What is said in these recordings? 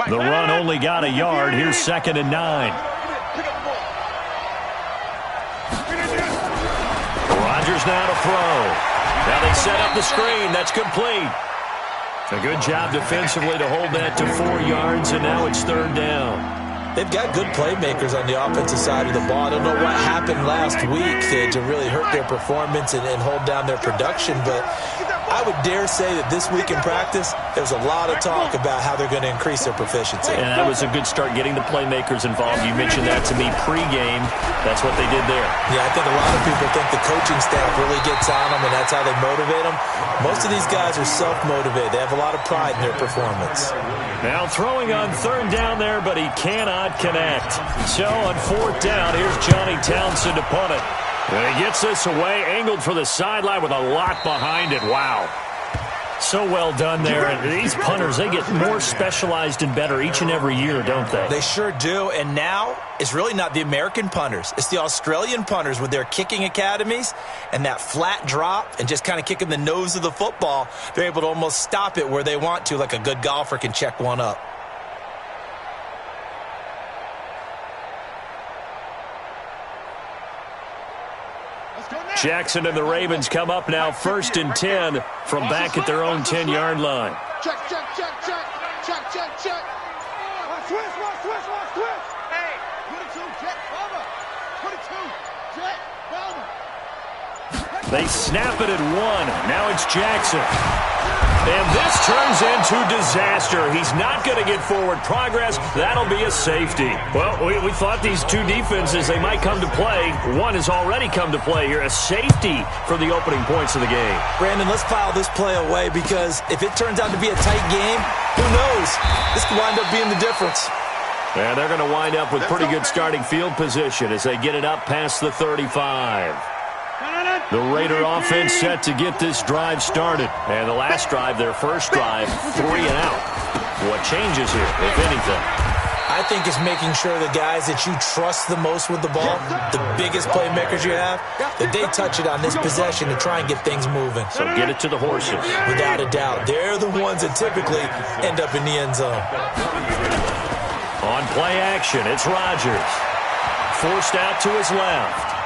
The run only got a yard. Here's 2nd and 9. Rodgers now to throw. Now they set up the screen. That's complete. A good job defensively to hold that to 4 yards, and now it's 3rd down. They've got good playmakers on the offensive side of the ball. I don't know what happened last week to really hurt their performance and hold down their production, but I would dare say that this week in practice, there's a lot of talk about how they're going to increase their proficiency. And that was a good start, getting the playmakers involved. You mentioned that to me pregame. That's what they did there. Yeah, I think a lot of people think the coaching staff really gets on them, and that's how they motivate them. Most of these guys are self-motivated. They have a lot of pride in their performance. Now throwing on 3rd down there, but he cannot connect. So on 4th down, here's Johnny Townsend to punt it. And he gets this away, angled for the sideline with a lot behind it. Wow. So well done there. And these punters, they get more specialized and better each and every year, don't they? They sure do. And now it's really not the American punters. It's the Australian punters with their kicking academies and that flat drop and just kind of kicking the nose of the football. They're able to almost stop it where they want to, like a good golfer can check one up. Jackson and the Ravens come up now 1st and 10 from back at their own 10-yard line. Check. Switch. Hey, 22, check, cover. 22, check, cover. They snap it at 1. Now it's Jackson. And this turns into disaster. He's not going to get forward progress. That'll be a safety. Well, we thought these two defenses, they might come to play. One has already come to play here. A safety for the opening points of the game. Brandon, let's file this play away because if it turns out to be a tight game, who knows? This could wind up being the difference. And they're going to wind up with pretty good starting field position as they get it up past the 35. The Raider offense set to get this drive started. And the last drive, their first drive, 3 and out. What changes here, if anything? I think it's making sure the guys that you trust the most with the ball, the biggest playmakers you have, that they touch it on this possession to try and get things moving. So get it to the horses. Without a doubt. They're the ones that typically end up in the end zone. On play action, it's Rodgers. Forced out to his left.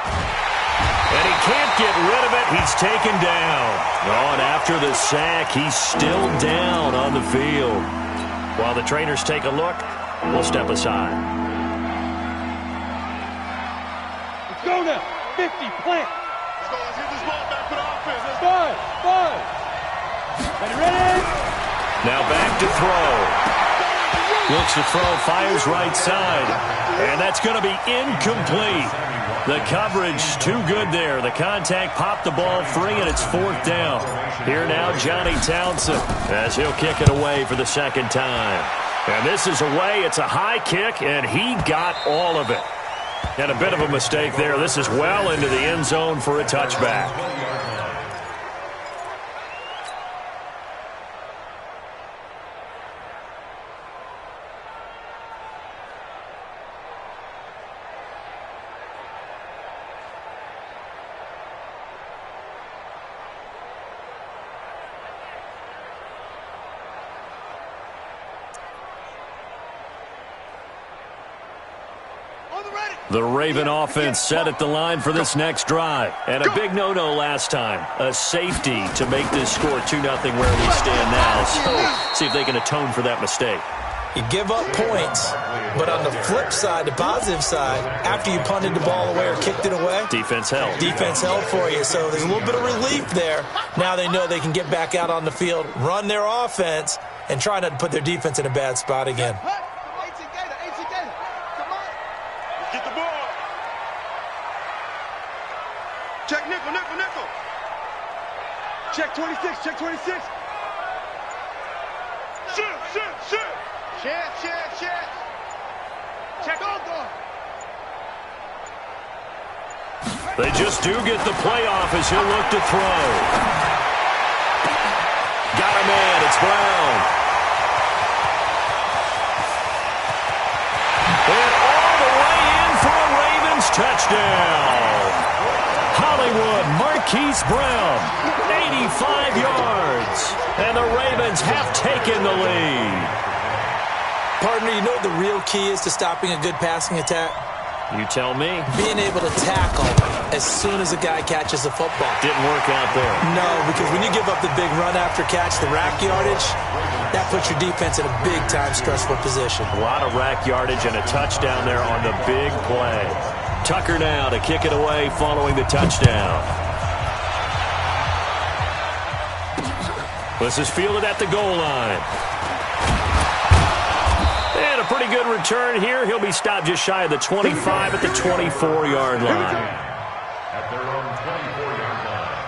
And he can't get rid of it. He's taken down. Oh, and after the sack, he's still down on the field. While the trainers take a look, we'll step aside. Let's go now. 50, plant. Let's go. Let's get this ball back for the offense. Let's go. Ready? Now back to throw. Looks to throw, fires right side. And that's going to be incomplete. The coverage too good there. The contact popped the ball free, and it's 4th down. Here now, Johnny Townsend, as he'll kick it away for the 2nd time. And this is away. It's a high kick, and he got all of it. And a bit of a mistake there. This is well into the end zone for a touchback. The Raven offense set at the line for this next drive. And a big no-no last time. A safety to make this score 2-0 where we stand now. So see if they can atone for that mistake. You give up points, but on the flip side, the positive side, after you punted the ball away or kicked it away, defense held. Defense held for you, so there's a little bit of relief there. Now they know they can get back out on the field, run their offense, and try not to put their defense in a bad spot again. Check nickel. Check 26, check 26. Shoot. Check. Check on. They just do get the playoff as he'll look to throw. Got him in. It's Brown. And all the way in for a Ravens touchdown. Hollywood Marquise Brown, 85 yards. And the Ravens have taken the lead. Partner, you know what the real key is to stopping a good passing attack? You tell me. Being able to tackle as soon as a guy catches the football. Didn't work out there. No, because when you give up the big run after catch, the rack yardage, that puts your defense in a big-time stressful position. A lot of rack yardage and a touchdown there on the big play. Tucker now to kick it away following the touchdown. This is fielded at the goal line. And a pretty good return here. He'll be stopped just shy of the 25 at the 24-yard line. At their own 24-yard line.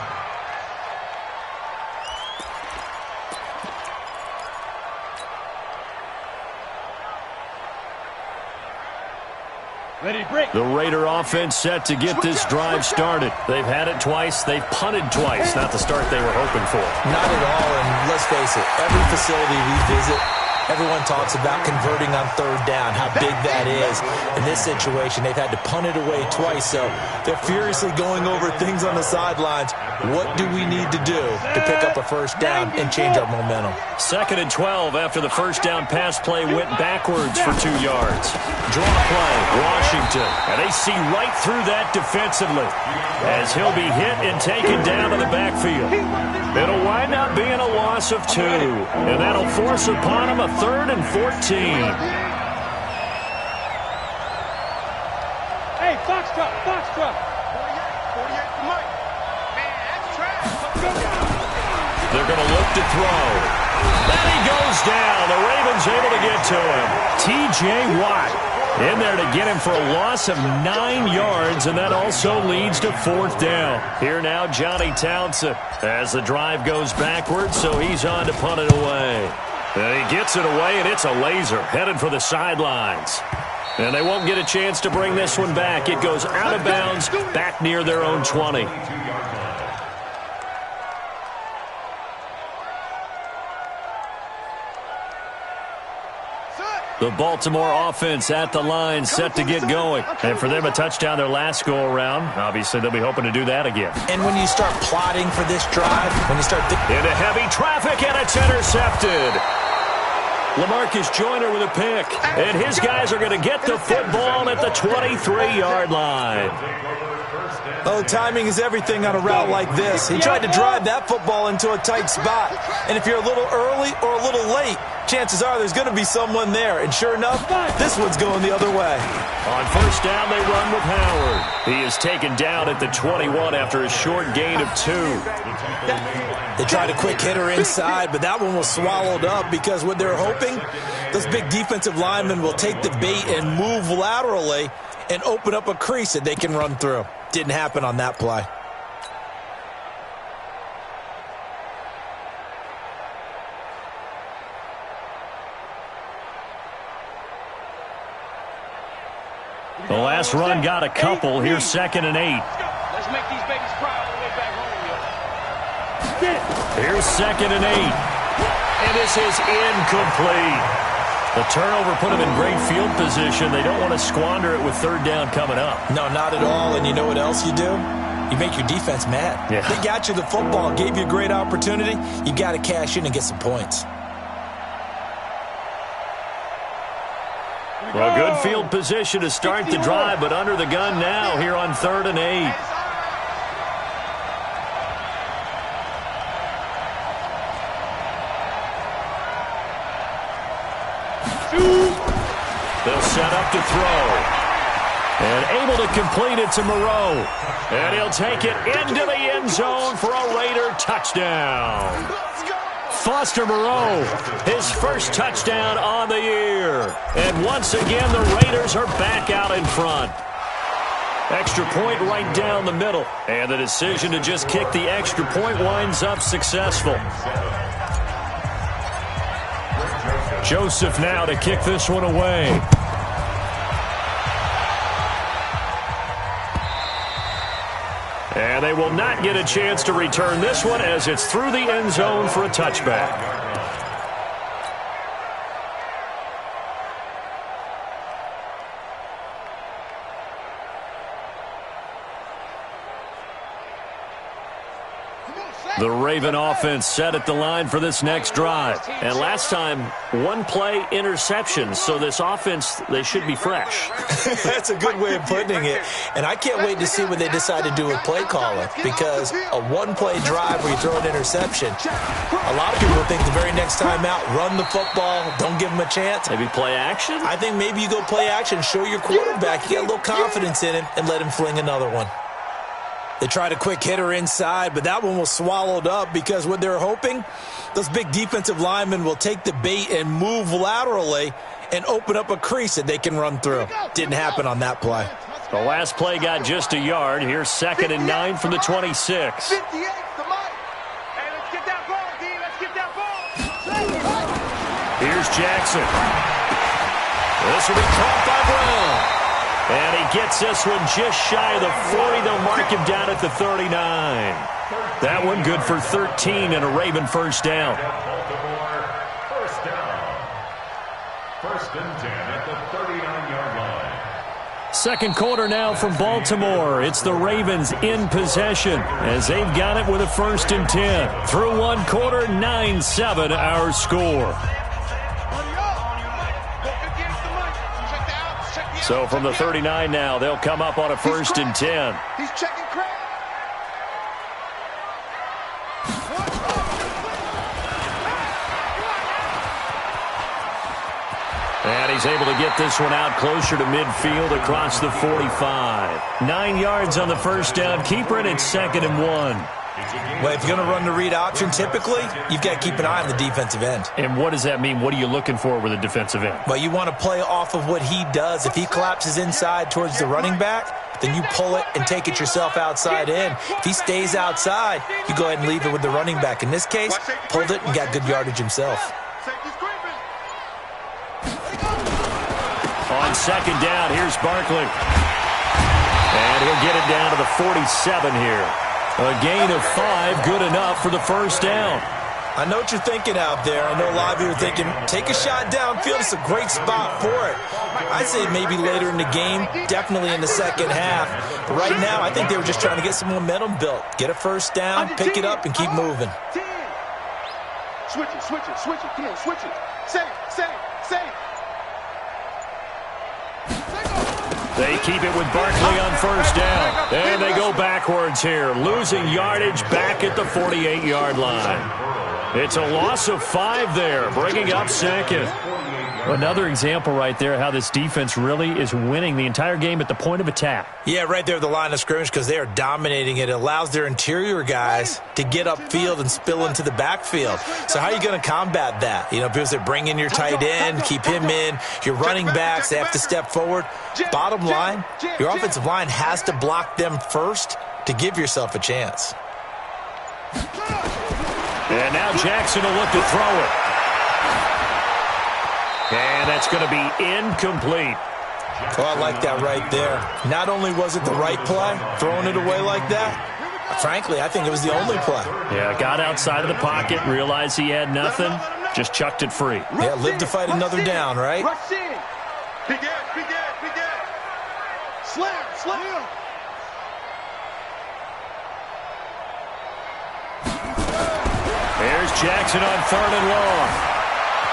Ready, break. The Raider offense set to get this drive started. They've had it twice. They've punted twice. Not the start they were hoping for. Not at all, and let's face it, every facility we visit, everyone talks about converting on third down, how big that is. In this situation, they've had to punt it away twice, so they're furiously going over things on the sidelines. What do we need to do to pick up a first down and change our momentum? 2nd and 12 after the first down pass play went backwards for 2 yards. Draw play, Washington. And they see right through that defensively as he'll be hit and taken down to the backfield. It'll wind up being a loss of 2, and that'll force upon him a 3rd and 14. Hey, box truck, box truck. 48 to Mike. Man, that's trash. They're going to look to throw. Then he goes down. The Ravens able to get to him. T.J. Watt in there to get him for a loss of 9 yards, and that also leads to 4th down. Here now, Johnny Townsend as the drive goes backwards, so he's on to punt it away. And he gets it away, and it's a laser headed for the sidelines. And they won't get a chance to bring this one back. It goes out of bounds back near their own 20. The Baltimore offense at the line, set to get going. And for them, a touchdown their last go-around. Obviously, they'll be hoping to do that again. And when you start plotting for this drive, when you start into heavy traffic, and it's intercepted. LaMarcus Joyner with a pick. And his guys are going to get the football at the 23-yard line. Oh, timing is everything on a route like this. He tried to drive that football into a tight spot. And if you're a little early or a little late, chances are there's going to be someone there. And sure enough, this one's going the other way. On first down, they run with Howard. He is taken down at the 21 after a short gain of 2. They tried a quick hitter inside, but that one was swallowed up because what they're hoping, those big defensive linemen will take the bait and move laterally and open up a crease that they can run through. Didn't happen on that play. The last run got a couple. Here's 2nd and 8. Let's make these babies cry all the way back home, yo. Here's 2nd and 8. And this is incomplete. The turnover put them in great field position. They don't want to squander it with 3rd down coming up. No, not at all. And you know what else you do? You make your defense mad. Yeah. They got you the football, gave you a great opportunity. You got to cash in and get some points. Well, good field position to start the drive, but under the gun now here on 3rd and 8. They'll set up to throw. And able to complete it to Moreau. And he'll take it into the end zone for a Raider touchdown. Foster Moreau, his first touchdown on the year. And once again, the Raiders are back out in front. Extra point right down the middle. And the decision to just kick the extra point winds up successful. Joseph now to kick this one away. And they will not get a chance to return this one as it's through the end zone for a touchback. The Raven offense set at the line for this next drive. And last time, one-play interception, so this offense, they should be fresh. That's a good way of putting it. And I can't wait to see what they decide to do with play calling, because a one-play drive where you throw an interception, a lot of people think the very next time out, run the football, don't give them a chance. Maybe play action? I think maybe you go play action, show your quarterback, you get a little confidence in him, and let him fling another one. They tried a quick hitter inside, but that one was swallowed up because what they're hoping, those big defensive linemen will take the bait and move laterally and open up a crease that they can run through. Didn't happen on that play. The last play got just a yard. Here's 2nd and 9 from the 26. 58, the mic. Hey, let's get that ball, D. Let's get that ball. Here's Jackson. This will be caught by Brown. And he gets this one just shy of the 40. They'll mark him down at the 39. That one good for 13 and a Raven first down. First down. 1st and 10 at the 39-yard line. Second quarter now from Baltimore. It's the Ravens in possession as they've got it with a 1st and 10. Through one quarter, 9-7 our score. So from the 39 now, they'll come up on a 1st and 10. He's checking crack. And he's able to get this one out closer to midfield across the 45. 9 yards on the first down. Keeper it at 2nd and 1. Well, if you're going to run the read option, typically, you've got to keep an eye on the defensive end. And what does that mean? What are you looking for with a defensive end? Well, you want to play off of what he does. If he collapses inside towards the running back, then you pull it and take it yourself outside in. If he stays outside, you go ahead and leave it with the running back. In this case, pulled it and got good yardage himself. On 2nd down, here's Barkley. And he'll get it down to the 47 here. A gain of 5, good enough for the first down. I know what you're thinking out there. I know a lot of you are thinking, take a shot downfield. It's a great spot for it. I'd say maybe later in the game, definitely in the second half. But right now, I think they were just trying to get some momentum built. Get a first down, pick it up, and keep moving. Switch it, switch it, switch it. Come on, switch it. Save, save, save. They keep it with Barkley on first down. And they go backwards here, losing yardage back at the 48-yard line. It's a loss of 5 there, bringing up 2nd. Another example right there how this defense really is winning the entire game at the point of attack. Yeah, right there at the line of scrimmage because they are dominating it. It allows their interior guys to get upfield and spill into the backfield. So how are you going to combat that? You know, people say bring in your tight end, keep him in. Your running backs, they have to step forward. Bottom line, your offensive line has to block them first to give yourself a chance. And now Jackson will look to throw it. And that's going to be incomplete. Oh, I like that right there. Not only was it the right play, throwing it away like that, frankly, I think it was the only play. Yeah, got outside of the pocket, realized he had nothing, just chucked it free. Yeah, live to fight another down, right? Rush in. Big Ed, big Ed, big Ed. Slam, slam. There's Jackson on 3rd and long.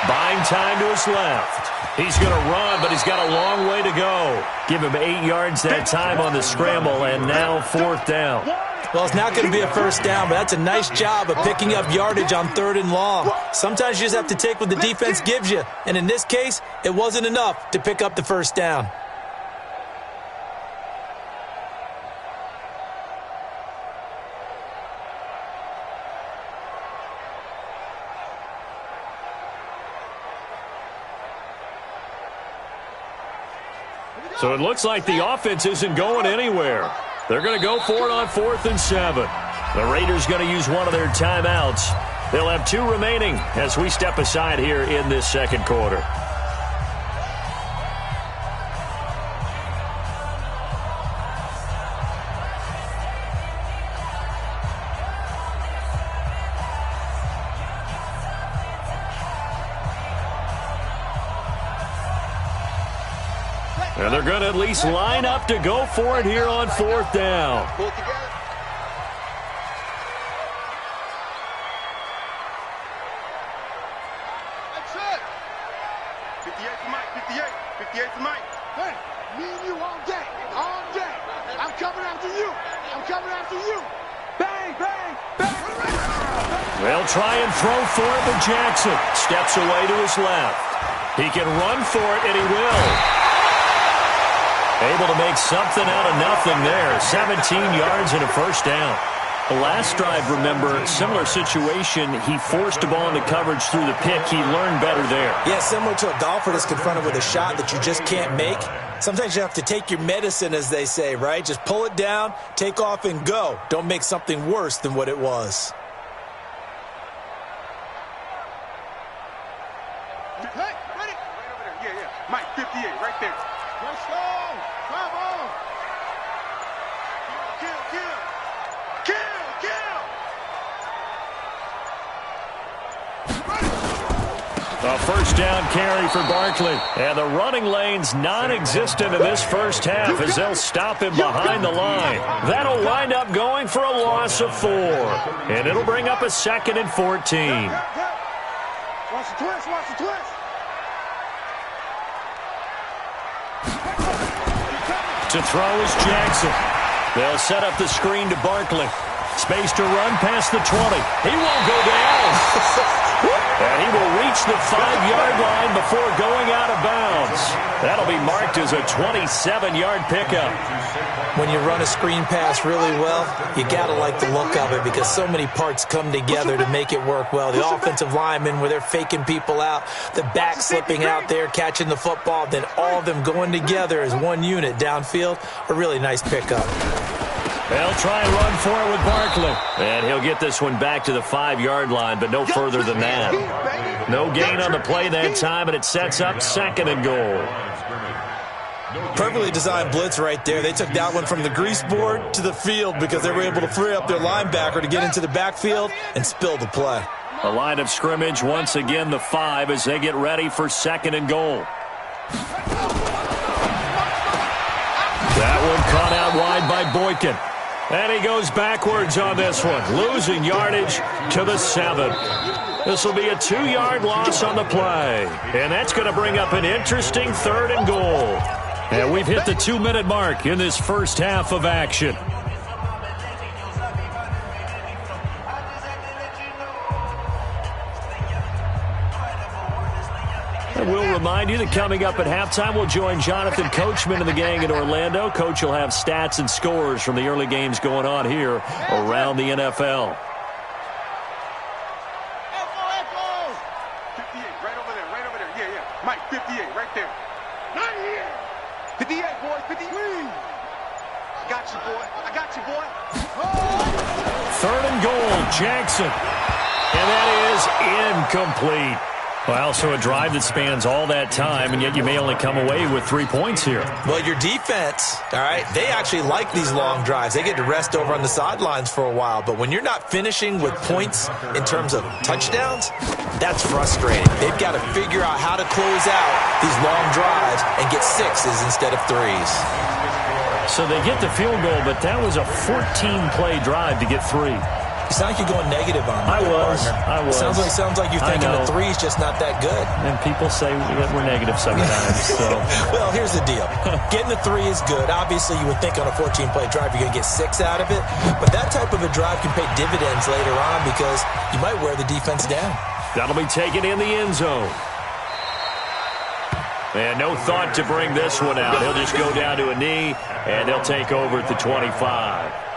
Buying time to his left. He's going to run, but he's got a long way to go. Give him 8 yards that time on the scramble, and now 4th down. Well, it's not going to be a first down, but that's a nice job of picking up yardage on 3rd and long. Sometimes you just have to take what the defense gives you, and in this case, it wasn't enough to pick up the first down. So it looks like the offense isn't going anywhere. They're going to go for it on 4th and 7. The Raiders going to use one of their timeouts. They'll have 2 remaining as we step aside here in this second quarter. And they're going to at least line up to go for it here on 4th down. Mike, 58. 58 for Mike. Hey, me and you all day. All day. I'm coming after you. I'm coming after you. Bang, bang, bang. They'll try and throw for it, but Jackson steps away to his left. He can run for it, and he will. Able to make something out of nothing there. 17 yards and a first down. The last drive, remember, similar situation. He forced a ball into coverage through the pick. He learned better there. Yeah, similar to a golfer that's confronted with a shot that you just can't make. Sometimes you have to take your medicine, as they say, right? Just pull it down, take off, and go. Don't make something worse than what it was. Hey, ready? Right over there. Yeah. Mike, 58, right there. Let's go. Come on. Kill. A first down carry for Barkley. And the running lane's non-existent in this first half as they'll stop him behind the line. That'll wind up going for a loss of 4. And it'll bring up a 2nd and 14. Watch the twist. To throw is Jackson. They'll set up the screen to Barkley. Space to run past the 20. He won't go down. And he will reach the 5-yard line before going out of bounds. That'll be marked as a 27-yard pickup. When you run a screen pass really well, you got to like the look of it because so many parts come together to make it work well. The offensive linemen, where they're faking people out, the back slipping out there, catching the football, then all of them going together as one unit downfield. A really nice pickup. They'll try and run for it with Barkley. And he'll get this one back to the 5-yard line, but no further than that. No gain on the play that time, and it sets up 2nd and goal. Perfectly designed blitz right there. They took that one from the grease board to the field because they were able to free up their linebacker to get into the backfield and spill the play. A line of scrimmage, once again the 5 as they get ready for 2nd and goal. That one caught out wide by Boykin. And he goes backwards on this one, losing yardage to the 7. This will be a 2-yard loss on the play. And that's going to bring up an interesting 3rd and goal. And we've hit the 2-minute mark in this first half of action. And we'll remind you that coming up at halftime, we'll join Jonathan Coachman and the gang in Orlando. Coach will have stats and scores from the early games going on here around the NFL. 58, right over there. Yeah. Mike, 58, right there. Not here. 58, boy, 50. I got you, boy. 3rd and goal, Jackson. And that is incomplete. Well, so a drive that spans all that time, and yet you may only come away with 3 points here. Well, your defense, all right, they actually like these long drives. They get to rest over on the sidelines for a while. But when you're not finishing with points in terms of touchdowns, that's frustrating. They've got to figure out how to close out these long drives and get 6s instead of 3s. So they get the field goal, but that was a 14-play drive to get 3. You sound like you're going negative on I me, was. Sounds like you're thinking the 3's just not that good. And people say we're negative sometimes. So. Well, here's the deal. Getting the 3 is good. Obviously, you would think on a 14-play drive you're going to get 6 out of it. But that type of a drive can pay dividends later on because you might wear the defense down. That'll be taken in the end zone. And no thought to bring this one out. He'll just go down to a knee, and they'll take over at the 25.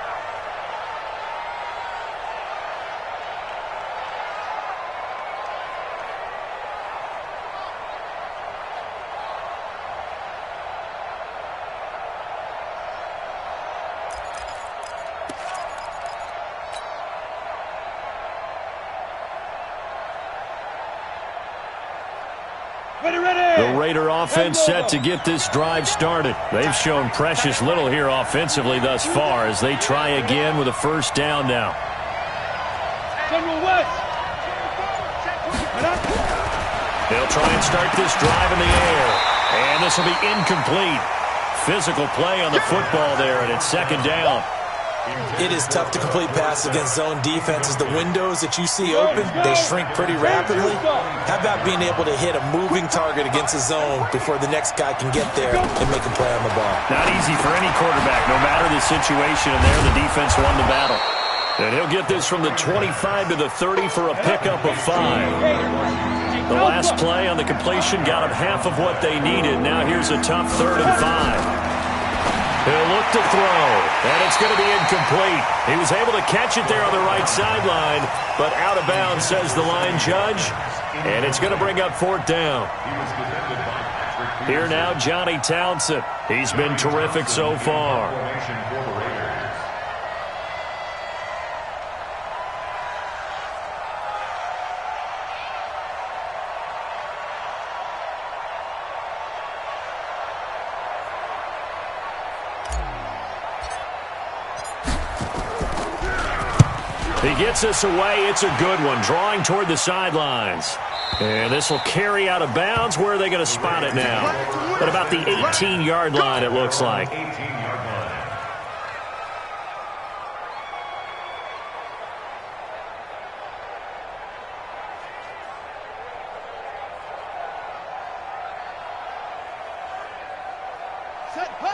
The Raider offense set to get this drive started. They've shown precious little here offensively thus far as they try again with a first down now. They'll try and start this drive in the air. And this will be incomplete. Physical play on the football there, and it's 2nd down. It is tough to complete passes against zone defenses. The windows that you see open, they shrink pretty rapidly. How about being able to hit a moving target against a zone before the next guy can get there and make a play on the ball? Not easy for any quarterback, no matter the situation, and there the defense won the battle. And he'll get this from the 25 to the 30 for a pickup of 5. The last play on the completion got them half of what they needed. Now here's a tough 3rd and 5. He'll look to throw, and it's going to be incomplete. He was able to catch it there on the right sideline, but out of bounds, says the line judge, and it's going to bring up 4th down. Here now, Johnny Townsend. He's been terrific so far. He gets this away. It's a good one, drawing toward the sidelines. And this will carry out of bounds. Where are they going to spot it now? At about the 18-yard line, it looks like.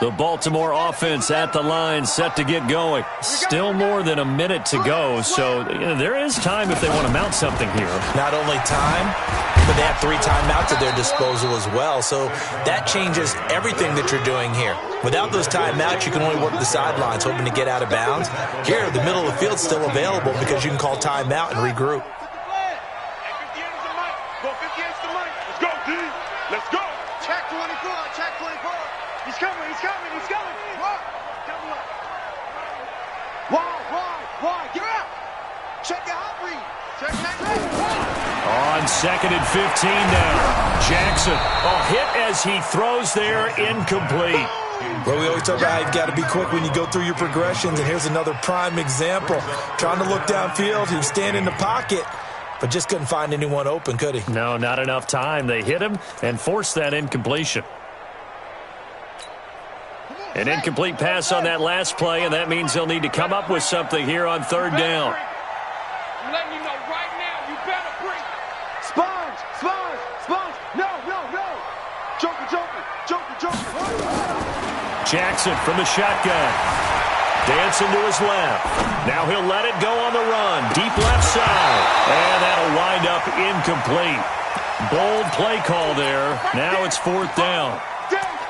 The Baltimore offense at the line, set to get going. Still more than a minute to go, so there is time if they want to mount something here. Not only time, but they have 3 timeouts at their disposal as well, so that changes everything that you're doing here. Without those timeouts, you can only work the sidelines, hoping to get out of bounds. Here, the middle of the field's still available because you can call timeout and regroup. Let's go, D. Let's go. Check 24, check 24. He's coming, he's coming, he's coming. Why? Get out. Check your hot read. Check. On 2nd and 15 now. Jackson, hit as he throws there, incomplete. Well, we always talk about how you've got to be quick when you go through your progressions, and here's another prime example. Trying to look downfield, he was standing in the pocket, but just couldn't find anyone open, could he? No, not enough time. They hit him and forced that incompletion. An incomplete pass on that last play, and that means they'll need to come up with something here on 3rd down. I'm letting you know right now, you better bring Sponge. No. Joker. Jackson from the shotgun. Dancing to his left. Now he'll let it go on the run. Deep left side. And that'll wind up incomplete. Bold play call there. Now it's 4th down.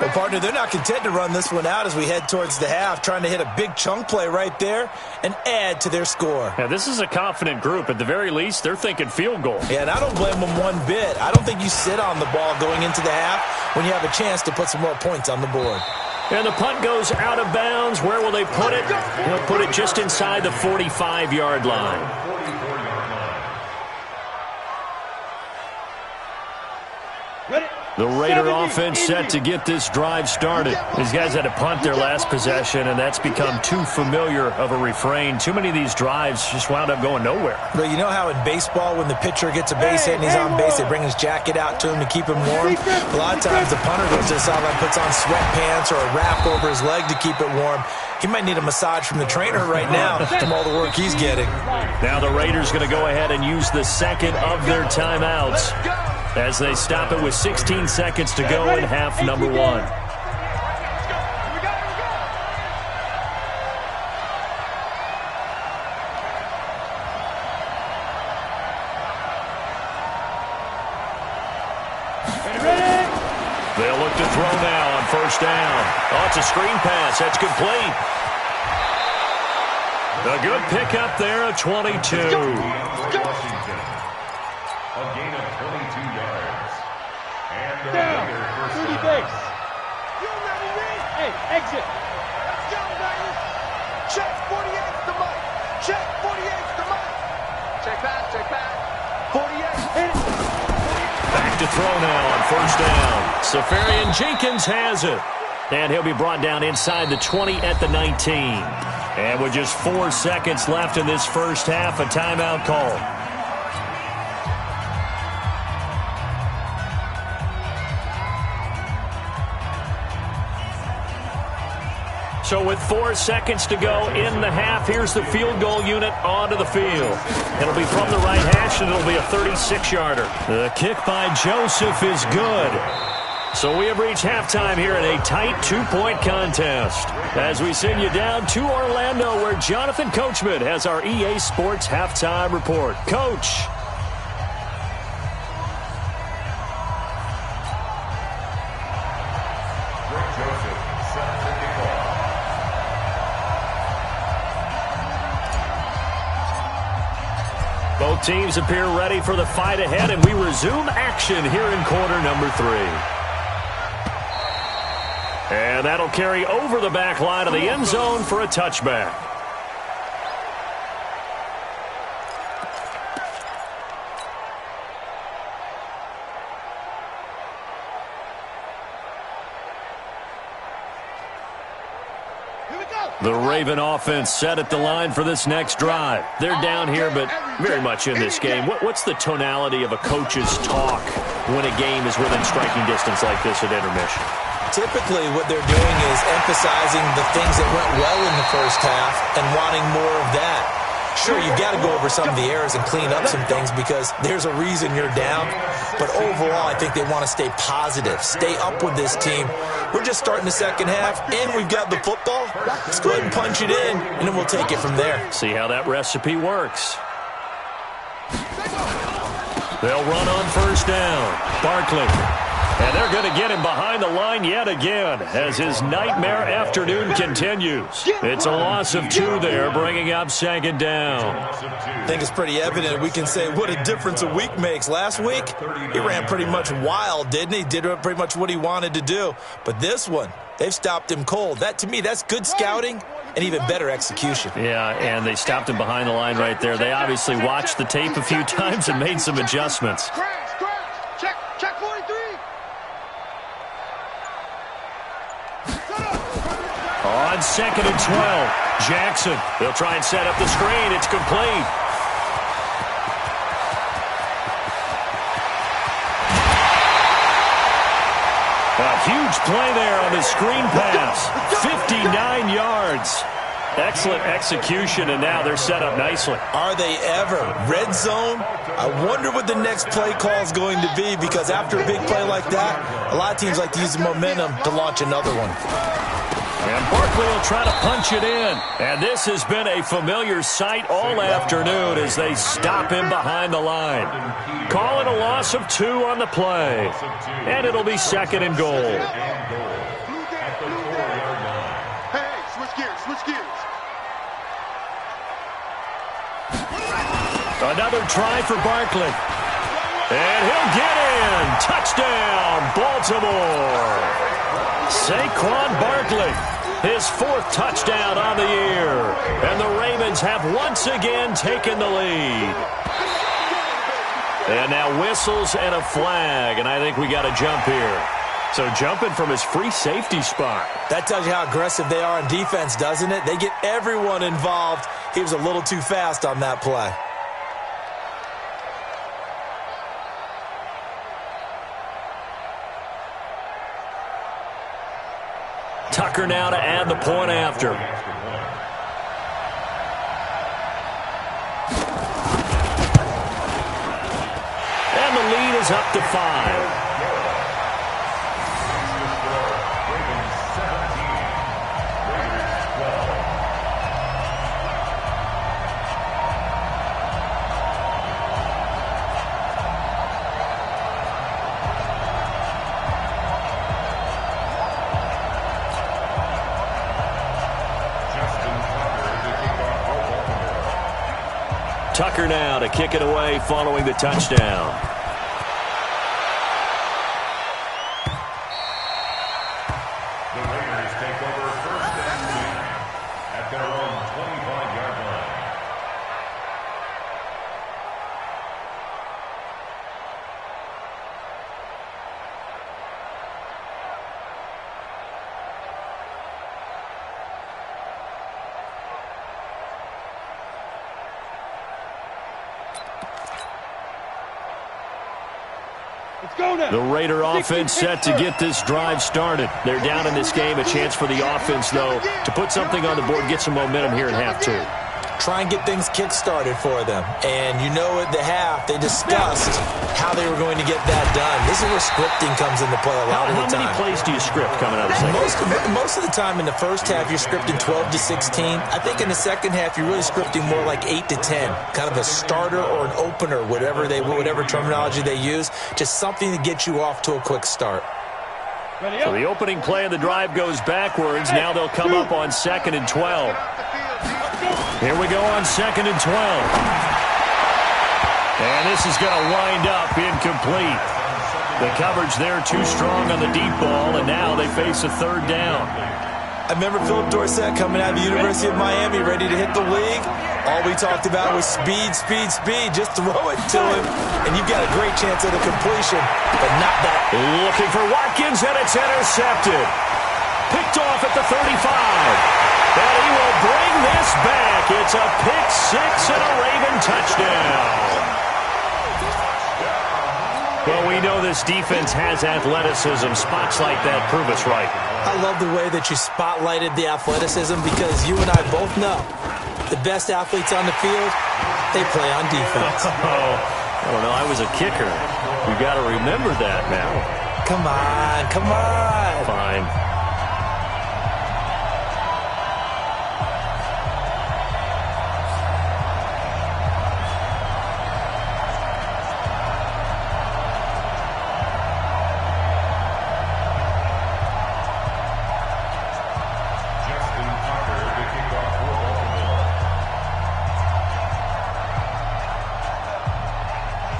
Well, partner, they're not content to run this one out as we head towards the half, trying to hit a big chunk play right there and add to their score. Now, this is a confident group. At the very least, they're thinking field goal. Yeah, and I don't blame them one bit. I don't think you sit on the ball going into the half when you have a chance to put some more points on the board. And the punt goes out of bounds. Where will they put it? They'll put it just inside the 45-yard line. The Raider offense set to get this drive started. These guys had to punt their last possession, and that's become too familiar of a refrain. Too many of these drives just wound up going nowhere. But you know how in baseball, when the pitcher gets a base hit and he's on base, they bring his jacket out to him to keep him warm? A lot of times the punter goes to the sideline, puts on sweatpants or a wrap over his leg to keep it warm. He might need a massage from the trainer right now from all the work he's getting. Now the Raiders going to go ahead and use the second of their timeouts as they stop it with 16 seconds to go in half number 1. They'll look to throw now on 1st down. Oh, it's a screen pass. That's complete. A good pickup there at 22. A gain of 22 yards. And the down, Raider first 30 down. base. You ready, Reed? Hey, exit. Let's go, Raiders. Check 48's the mic. Check 48's the mic. Check back. 48. Hit it. Back to throw now on 1st down. Safarian Jenkins has it. And he'll be brought down inside the 20 at the 19. And with just 4 seconds left in this first half, a timeout call. So with 4 seconds to go in the half, here's the field goal unit onto the field. It'll be from the right hash, and it'll be a 36-yarder. The kick by Joseph is good. So we have reached halftime here in a tight 2-point contest. As we send you down to Orlando, where Jonathan Coachman has our EA Sports halftime report. Coach. Both teams appear ready for the fight ahead, and we resume action here in quarter number 3. And that'll carry over the back line of the end zone for a touchback. The Raven offense set at the line for this next drive. They're down here, but very much in this game. What's the tonality of a coach's talk when a game is within striking distance like this at intermission? Typically, what they're doing is emphasizing the things that went well in the first half and wanting more of that. Sure, you've got to go over some of the errors and clean up some things because there's a reason you're down. But overall, I think they want to stay positive, stay up with this team. We're just starting the second half, and we've got the football. Let's go ahead and punch it in, and then we'll take it from there. See how that recipe works. They'll run on first down. Barkley. And they're going to get him behind the line yet again as his nightmare afternoon continues. It's a loss of 2 there, bringing up second down. I think it's pretty evident. We can say what a difference a week makes. Last week, he ran pretty much wild, didn't he? Did pretty much what he wanted to do. But this one, they've stopped him cold. That, to me, that's good scouting and even better execution. Yeah, and they stopped him behind the line right there. They obviously watched the tape a few times and made some adjustments. Check 43. On second and 12, Jackson. They'll try and set up the screen. It's complete. A huge play there on the screen pass. 59 yards. Excellent execution, and now they're set up nicely. Are they ever? Red zone? I wonder what the next play call is going to be because after a big play like that, a lot of teams like to use the momentum to launch another one. And Barkley will try to punch it in. And this has been a familiar sight all afternoon as they stop him behind the line. Call it a loss of 2 on the play. And it'll be second and goal. Hey, switch gears. Another try for Barkley. And he'll get in. Touchdown, Baltimore. Saquon Barkley. His 4th touchdown on the year. And the Ravens have once again taken the lead. And now whistles and a flag. And I think we got a jump here. So jumping from his free safety spot. That tells you how aggressive they are on defense, doesn't it? They get everyone involved. He was a little too fast on that play. Tucker now to add the point after. And the lead is up to 5. Tucker now to kick it away following the touchdown. The Raiders take over first and 10 at their own 25-yard line. The Raider offense set to get this drive started. They're down in this game. A chance for the offense, though, to put something on the board, get some momentum here in half two. Try and get things kick-started for them. And you know at the half, they discussed how they were going to get that done. This is where scripting comes into play a lot of the time. How many plays do you script coming out of the second? Most of the time in the first half, you're scripting 12 to 16. I think in the second half, you're really scripting more like 8 to 10. Kind of a starter or an opener, whatever terminology they use. Just something to get you off to a quick start. So the opening play of the drive goes backwards. Now they'll come up on 2nd and 12. Here we go on 2nd and 12. And this is going to wind up incomplete. The coverage there too strong on the deep ball, and now they face a third down. I remember Philip Dorsett coming out of the University of Miami ready to hit the league. All we talked about was speed, speed, speed. Just throw it to him, and you've got a great chance at a completion, but not that. Looking for Watkins, and it's intercepted. Picked off at the 35. And he will bring this back. It's a pick six and a Raven touchdown. Well, we know this defense has athleticism. Spots like that prove us right. I love the way that you spotlighted the athleticism because you and I both know the best athletes on the field, they play on defense. I don't know. I was a kicker. You got to remember that now. Come on, come on. Fine.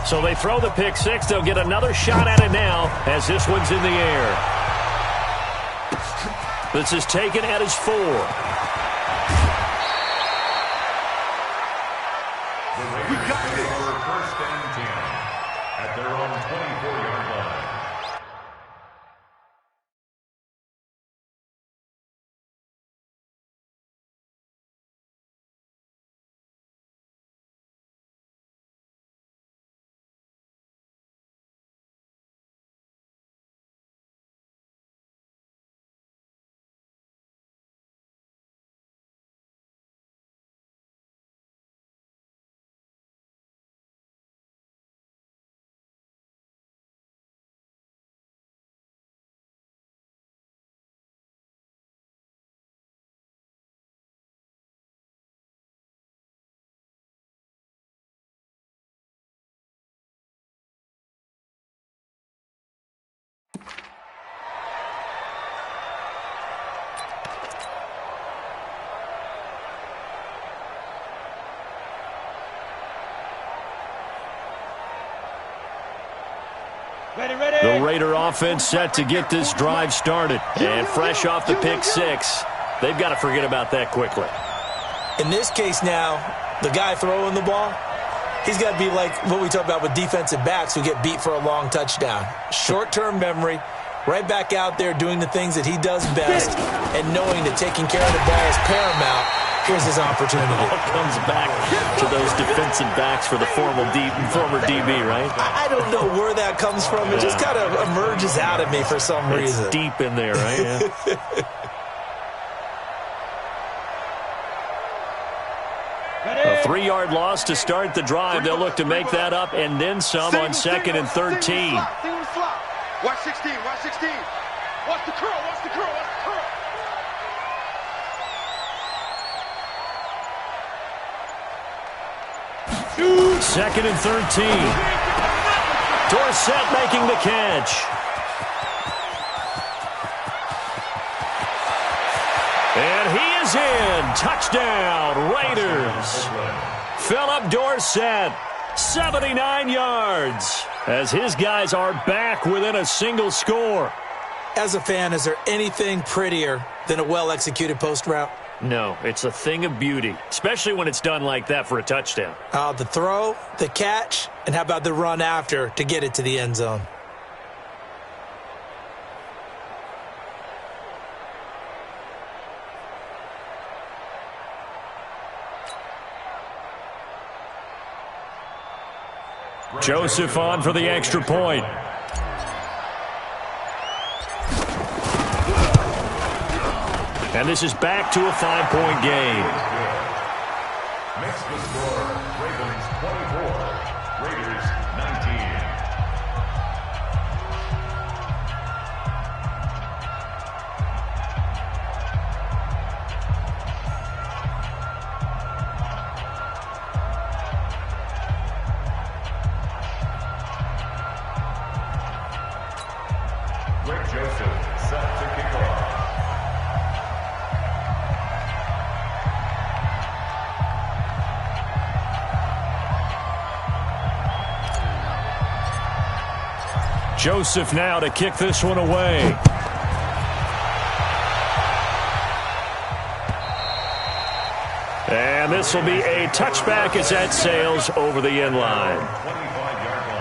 So they throw the pick six. They'll get another shot at it now as this one's in the air. This is taken at his 4. We got it. First and 10 at their own 24-yard line. The Raider offense set to get this drive started. And fresh off the pick six, they've got to forget about that quickly. In this case now, the guy throwing the ball, he's got to be like what we talk about with defensive backs who get beat for a long touchdown. Short-term memory, right back out there doing the things that he does best, and knowing that taking care of the ball is paramount. Here's his opportunity. It all comes back to those defensive backs for the former DB, right? I don't know where that comes from. It just kind of emerges out of me for some reason. It's deep in there, right? A 3-yard loss to start the drive. They'll look to make that up and then some on 2nd and 13. Watch 16, watch 16. Watch the curl, watch the curl, watch the curl. Second and 13. Dorsett making the catch. And he is in. Touchdown, Raiders. Philip Dorsett, 79 yards, as his guys are back within a single score. As a fan, is there anything prettier than a well-executed post route? No, it's a thing of beauty, especially when it's done like that for a touchdown. The throw, the catch, and how about the run after to get it to the end zone? Joseph on for the extra point. And this is back to a 5-point game. Makes the score Ravens 24, Raiders 19. Joseph set to kick off. Joseph now to kick this one away. And this will be a touchback as that sails over the end line. 25-yard line.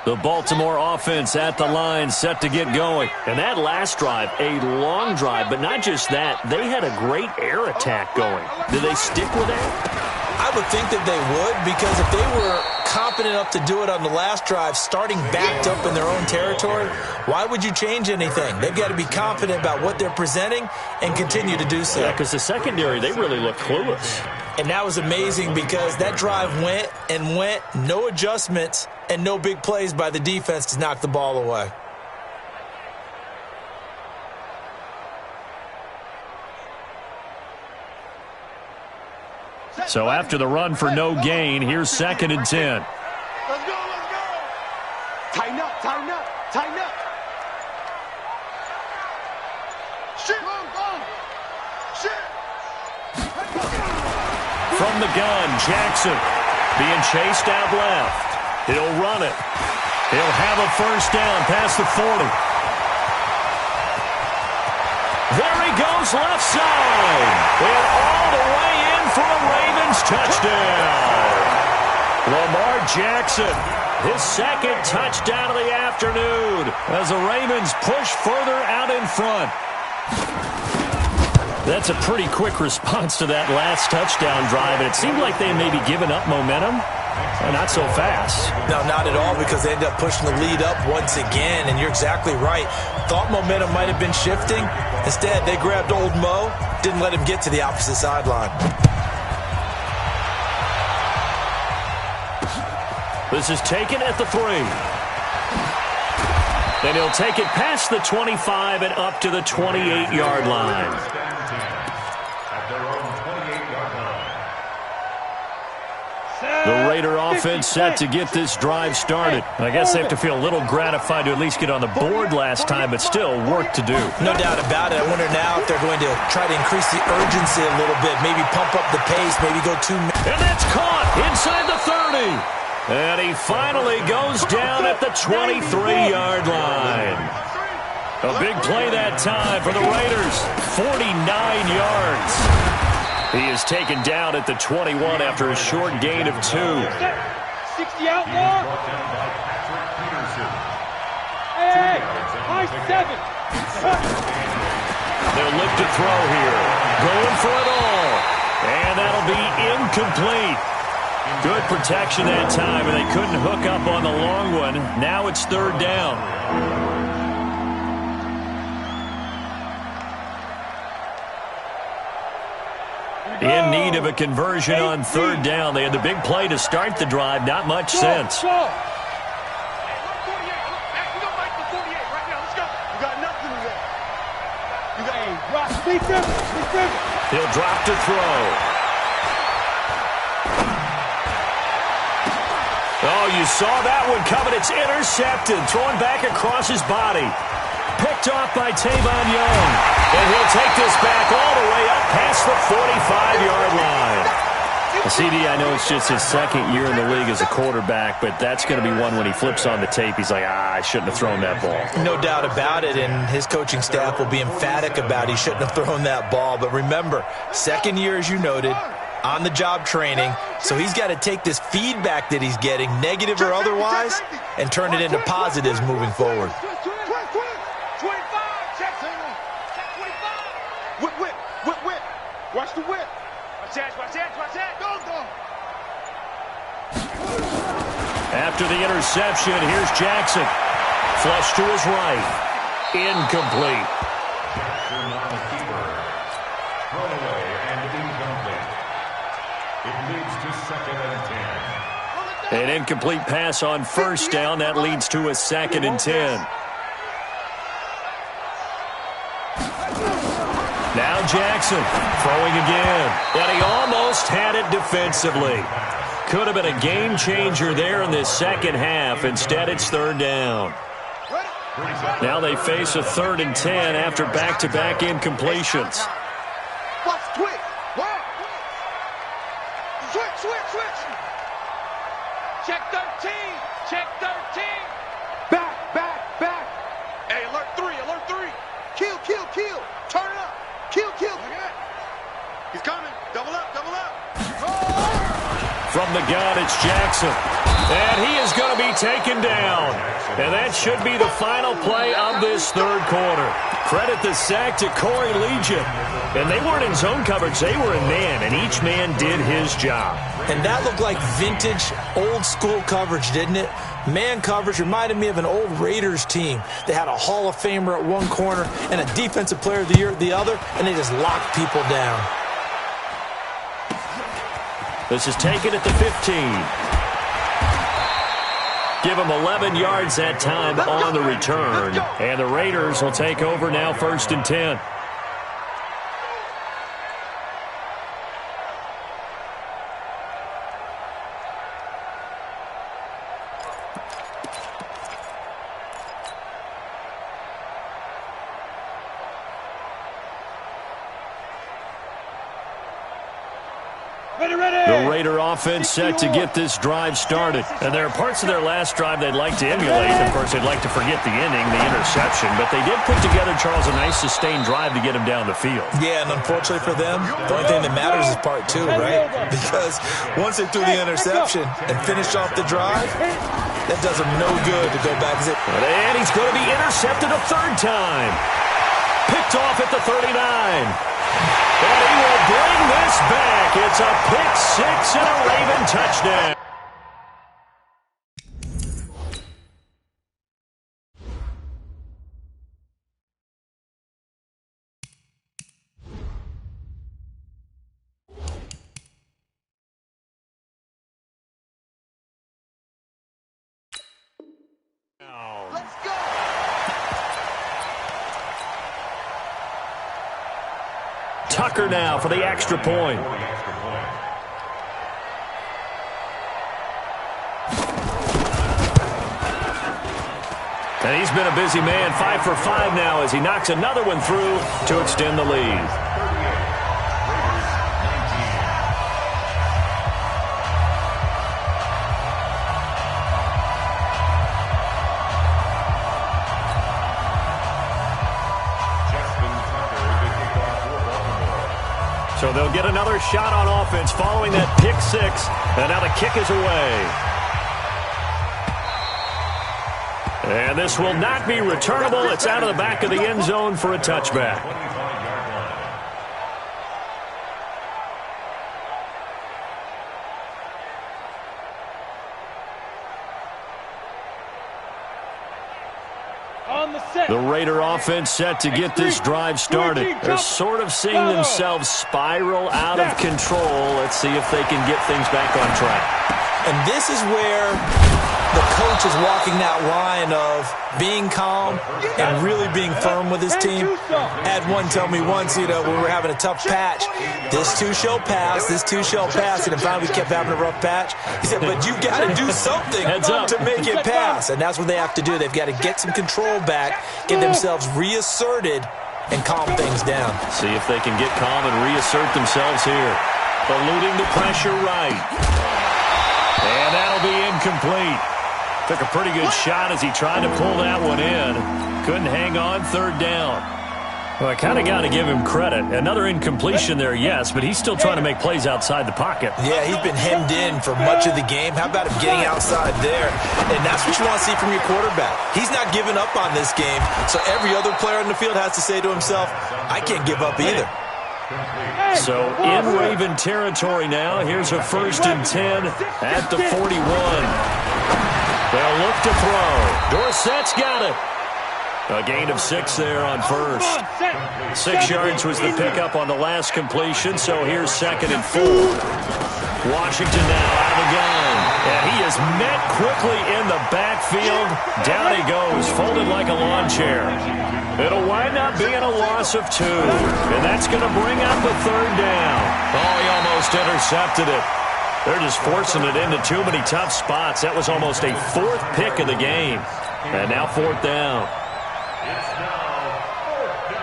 The Baltimore offense at the line, set to get going. And that last drive, a long drive, but not just that. They had a great air attack going. Did they stick with that? I would think that they would, because if they were competent enough to do it on the last drive, starting backed up in their own territory, why would you change anything? They've got to be confident about what they're presenting and continue to do so. Yeah, because the secondary, they really looked clueless. And that was amazing because that drive went and went, no adjustments, and no big plays by the defense to knock the ball away. So after the run for no gain, here's 2nd and 10. Let's go, let's go. Tighten up, tighten up, tighten up. Shit, shit. From the gun, Jackson being chased out left. He'll run it. He'll have a first down past the 40. There he goes left side. And all the way in for a Ravens touchdown. Lamar Jackson, his 2nd touchdown of the afternoon as the Ravens push further out in front. That's a pretty quick response to that last touchdown drive, and it seemed like they may be giving up momentum. Not so fast. No, not at all, because they ended up pushing the lead up once again, and you're exactly right. Thought momentum might have been shifting. Instead, they grabbed old Mo, didn't let him get to the opposite sideline. This is taken at the 3. Then he'll take it past the 25 and up to the 28-yard line. At their own 28-yard line. The Raider offense set to get this drive started. I guess they have to feel a little gratified to at least get on the board last time, but still work to do. No doubt about it. I wonder now if they're going to try to increase the urgency a little bit, maybe pump up the pace, maybe go 2 minutes. And that's caught inside the 30. And he finally goes down at the 23-yard line. A big play that time for the Raiders. 49 yards. He is taken down at the 21 after a short gain of 2. 60 out more. Brought down by Patrick Peterson. Hey, high 7. They'll look to throw here. Going for it all. And that'll be incomplete. Good protection that time, and they couldn't hook up on the long one. Now it's 3rd down. In need of a conversion on 3rd down. They had the big play to start the drive. Not much sense. Hey, 148. We don't make the 48 right now. Let's go. You got nothing to that. You got drop. He'll drop to throw. Oh, you saw that one coming. It's intercepted. Thrown back across his body. Picked off by Tavon Young. And he'll take this back all the way up past the 45-yard line. CD, I know it's just his 2nd year in the league as a quarterback, but that's going to be one when he flips on the tape. He's like, I shouldn't have thrown that ball. No doubt about it, and his coaching staff will be emphatic about he shouldn't have thrown that ball. But remember, 2nd year, as you noted, on-the-job training, so he's got to take this feedback that he's getting, negative or otherwise, and turn it into positives moving forward. 25, check. Check 25. Whip. Watch the whip. Watch that. Go. After the interception, here's Jackson. Flush to his right. Incomplete. Jackson on the keeper. Thrown away and incomplete. It leads to 2nd and 10. An incomplete pass on first down. That leads to a 2nd and 10. Now Jackson throwing again. And he almost had it defensively. Could have been a game changer there in this second half. Instead, it's 3rd down. Now they face a 3rd and 10 after back-to-back incompletions. Watch, twitch. Switch. Check 13. Back. Hey, alert 3. Kill. Turn it up. Kill. He's coming. Double up. From the gun, it's Jackson. And he is going to be taken down. And that should be the final play of this 3rd quarter. Credit the sack to Corey Legion. And they weren't in zone coverage. They were in man, and each man did his job. And that looked like vintage, old-school coverage, didn't it? Man coverage reminded me of an old Raiders team. They had a Hall of Famer at one corner and a Defensive Player of the Year at the other, and they just locked people down. This is taken at the 15. Give him 11 yards that time on the return. And the Raiders will take over now 1st and 10. The Raider offense set to get this drive started. And there are parts of their last drive they'd like to emulate. Of course, they'd like to forget the ending, the interception. But they did put together, Charles, a nice sustained drive to get him down the field. Yeah, and unfortunately for them, the only thing that matters is part 2, right? Because once they threw the interception and finished off the drive, that does them no good to go back. And he's going to be intercepted a 3rd time. Picked off at the 39. And he will bring this back. It's a pick 6 and a Raven touchdown. Let's go. Tucker now for the extra point. And he's been a busy man, 5 for 5 now as he knocks another one through to extend the lead. So they'll get another shot on offense following that pick 6. And now the kick is away. And this will not be returnable. It's out of the back of the end zone for a touchback. The Raider offense set to get this drive started. They're sort of seeing themselves spiral out of control. Let's see if they can get things back on track. And this is where the coach is walking that line of being calm and really being firm with his team. Had one tell me once, when we were having a tough patch, this too shall pass, this too shall pass, and finally we kept having a rough patch. He said, but you got to do something to make it pass, and that's what they have to do. They've got to get some control back, get themselves reasserted, and calm things down. See if they can get calm and reassert themselves here. Eluding the pressure right. And that'll be incomplete. Took a pretty good shot as he tried to pull that one in. Couldn't hang on 3rd down. Well, I kind of got to give him credit. Another incompletion there, yes, but he's still trying to make plays outside the pocket. Yeah, he's been hemmed in for much of the game. How about him getting outside there? And that's what you want to see from your quarterback. He's not giving up on this game, so every other player on the field has to say to himself, I can't give up either. So in Raven territory now, here's a 1st and 10 at the 41. They'll look to throw. Dorsett's got it. A gain of 6 there on first. 6 yards was the pickup on the last completion, so here's 2nd and 4. Washington now out of the gun. And he is met quickly in the backfield. Down he goes, folded like a lawn chair. It'll wind up being a loss of 2. And that's going to bring up a 3rd down. Oh, he almost intercepted it. They're just forcing it into too many tough spots. That was almost a 4th pick of the game. And now 4th down. It's now 4th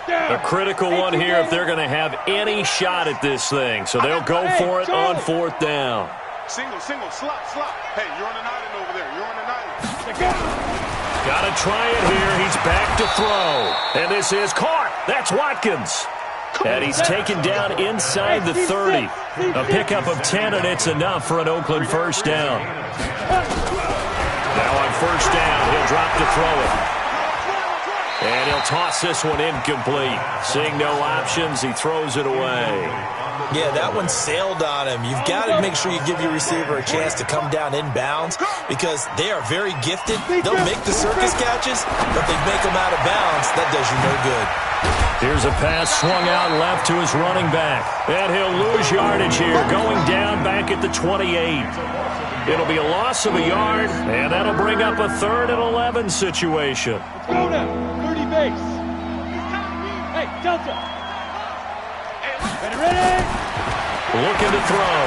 down. A critical one here if they're going to have any shot at this thing. So they'll go for it on 4th down. Single, slot. Hey, you're on an island over there. You're on an island. Got to try it here. He's back to throw. And this is caught. That's Watkins. And he's taken down inside the 30. A pickup of 10, and it's enough for an Oakland 1st down. Now on 1st down, he'll drop to throw it. And he'll toss this one incomplete. Seeing no options, he throws it away. Yeah, that one sailed on him. You've got to make sure you give your receiver a chance to come down inbounds because they are very gifted. They'll make the circus catches, but they make them out of bounds. That does you no good. Here's a pass swung out left to his running back. And he'll lose yardage here, going down back at the 28. It'll be a loss of a yard, and that'll bring up a 3rd and 11 situation. Go now, 30 base. Hey, Delta. Ready? Looking to throw.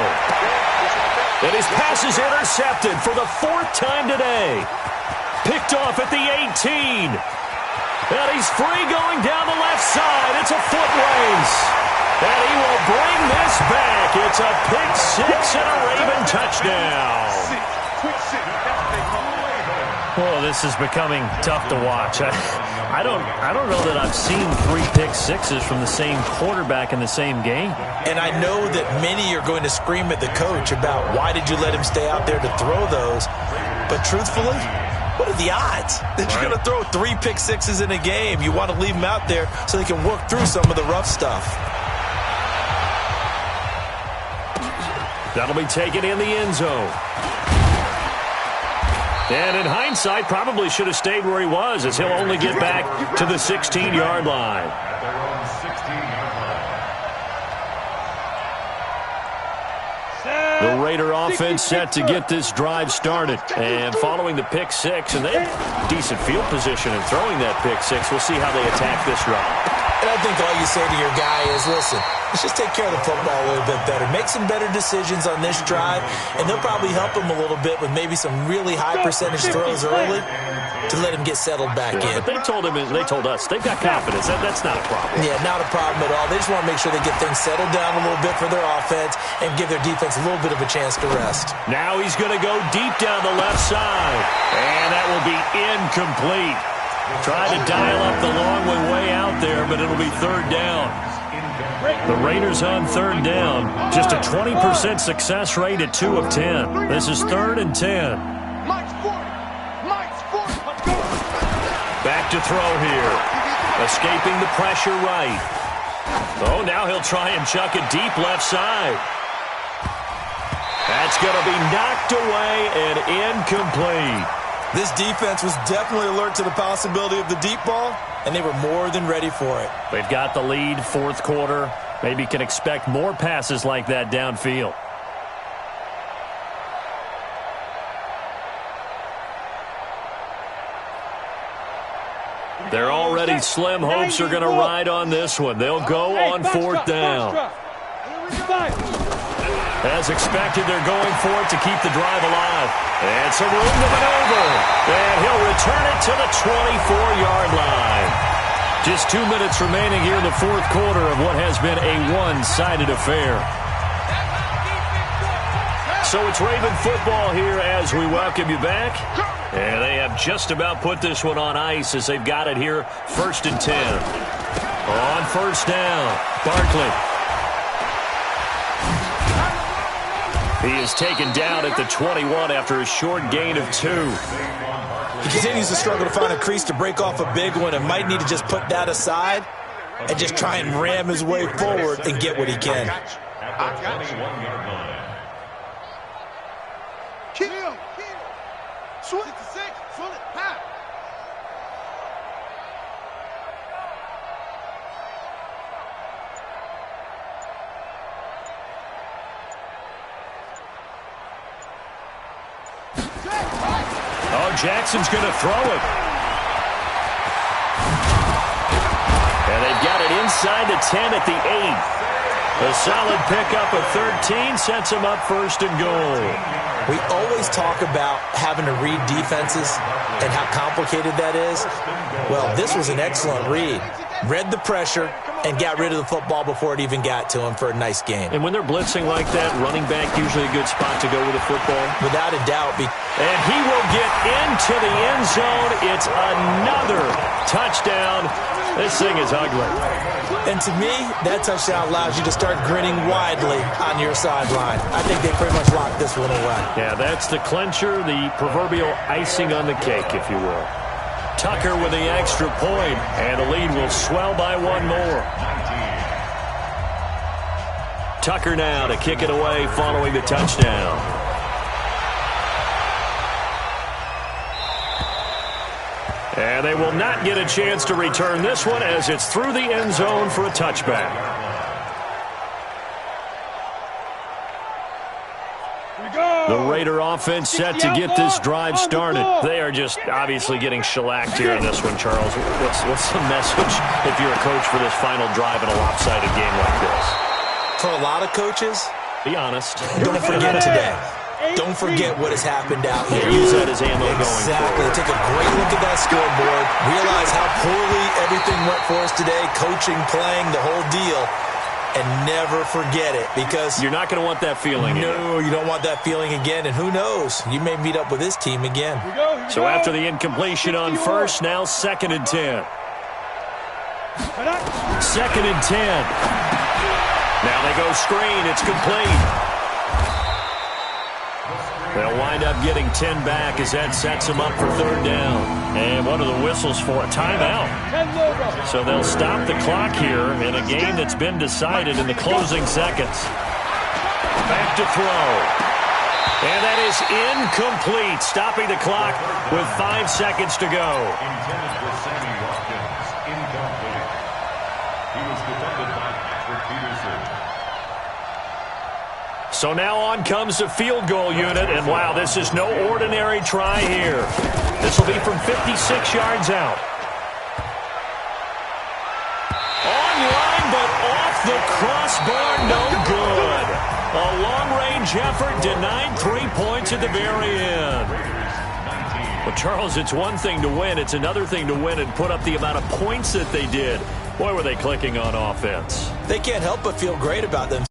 And his pass is intercepted for the 4th time today. Picked off at the 18. And he's free going down the left side. It's a foot race. And he will bring this back. It's a pick 6 and a Raven touchdown. Quick 6. That's what they call it. Oh, this is becoming tough to watch. I don't know that I've seen 3 pick 6s from the same quarterback in the same game. And I know that many are going to scream at the coach about why did you let him stay out there to throw those. But truthfully, what are the odds that you're going to throw 3 pick 6s in a game? You want to leave them out there so they can work through some of the rough stuff. That'll be taken in the end zone. And in hindsight, probably should have stayed where he was as he'll only get back to the 16-yard line. At their own 16-yard line. The Raider offense set to get this drive started. And following the pick 6, and they have decent field position in throwing that pick 6. We'll see how they attack this drive. And I think all you say to your guy is, listen, let's just take care of the football a little bit better. Make some better decisions on this drive, and they'll probably help him a little bit with maybe some really high percentage throws early to let him get settled back in. But they told us, they've got confidence. That's not a problem. Yeah, not a problem at all. They just want to make sure they get things settled down a little bit for their offense and give their defense a little bit of a chance to rest. Now he's going to go deep down the left side, and that will be incomplete. Try to dial up the long way out there, but it'll be 3rd down. The Raiders on 3rd down. Just a 20% success rate at 2 of 10. This is 3rd and 10. Back to throw here. Escaping the pressure right. Oh, now he'll try and chuck it deep left side. That's going to be knocked away and incomplete. This defense was definitely alert to the possibility of the deep ball, and they were more than ready for it. They've got the lead, 4th quarter. Maybe can expect more passes like that downfield. They're already slim hopes are going to ride on this one. They'll go on 4th down. As expected, they're going for it to keep the drive alive. And some room to maneuver. And he'll return it to the 24-yard line. Just 2 minutes remaining here in the 4th quarter of what has been a one-sided affair. So it's Raven football here as we welcome you back. And they have just about put this one on ice as they've got it here, 1st and 10. On 1st down, Barkley. He is taken down at the 21 after a short gain of 2. He continues to struggle to find a crease to break off a big one and might need to just put that aside and just try and ram his way forward and get what he can. At the 21-yard line. Kill. Swing it to 6. Swing it. Pass. Oh, Jackson's going to throw it. And they've got it inside the 10 at the 8. A solid pickup of 13 sets him up 1st and goal. We always talk about having to read defenses and how complicated that is. Well, this was an excellent read. Read the pressure and got rid of the football before it even got to him for a nice game. And when they're blitzing like that, running back usually a good spot to go with the football. Without a doubt. And he will get into the end zone. It's another touchdown. This thing is ugly. And to me, that touchdown allows you to start grinning widely on your sideline. I think they pretty much locked this one away. Yeah, that's the clincher, the proverbial icing on the cake, if you will. Tucker with the extra point, and the lead will swell by 1 more. Tucker now to kick it away following the touchdown. And they will not get a chance to return this one as it's through the end zone for a touchback. The Raider offense set to get this drive started. They are just obviously getting shellacked here in this one, Charles. What's the message if you're a coach for this final drive in a lopsided game like this? For a lot of coaches, be honest. Don't forget today. Don't forget what has happened out here. Use that as ammo going forward. Exactly. Take a great look at that scoreboard. Realize how poorly everything went for us today. Coaching, playing, the whole deal. And never forget it, because you're not going to want that feeling again. No, you don't want that feeling again. And who knows? You may meet up with this team again. So after the incompletion on 1st, now 2nd and 10. 2nd and 10. Now they go screen. It's complete. They'll wind up getting 10 back as that sets them up for 3rd down. And what are the whistles for? A timeout. So they'll stop the clock here in a game that's been decided in the closing seconds. Back to throw. And that is incomplete, stopping the clock with 5 seconds to go. Intended for Sammy Watkins. Incomplete. He was defended by Patrick Peterson. So now on comes the field goal unit, and wow, this is no ordinary try here. This will be from 56 yards out. Online, but off the crossbar, no good. A long-range effort denied 3 points at the very end. Well, Charles, it's one thing to win. It's another thing to win and put up the amount of points that they did. Boy, were they clicking on offense. They can't help but feel great about them.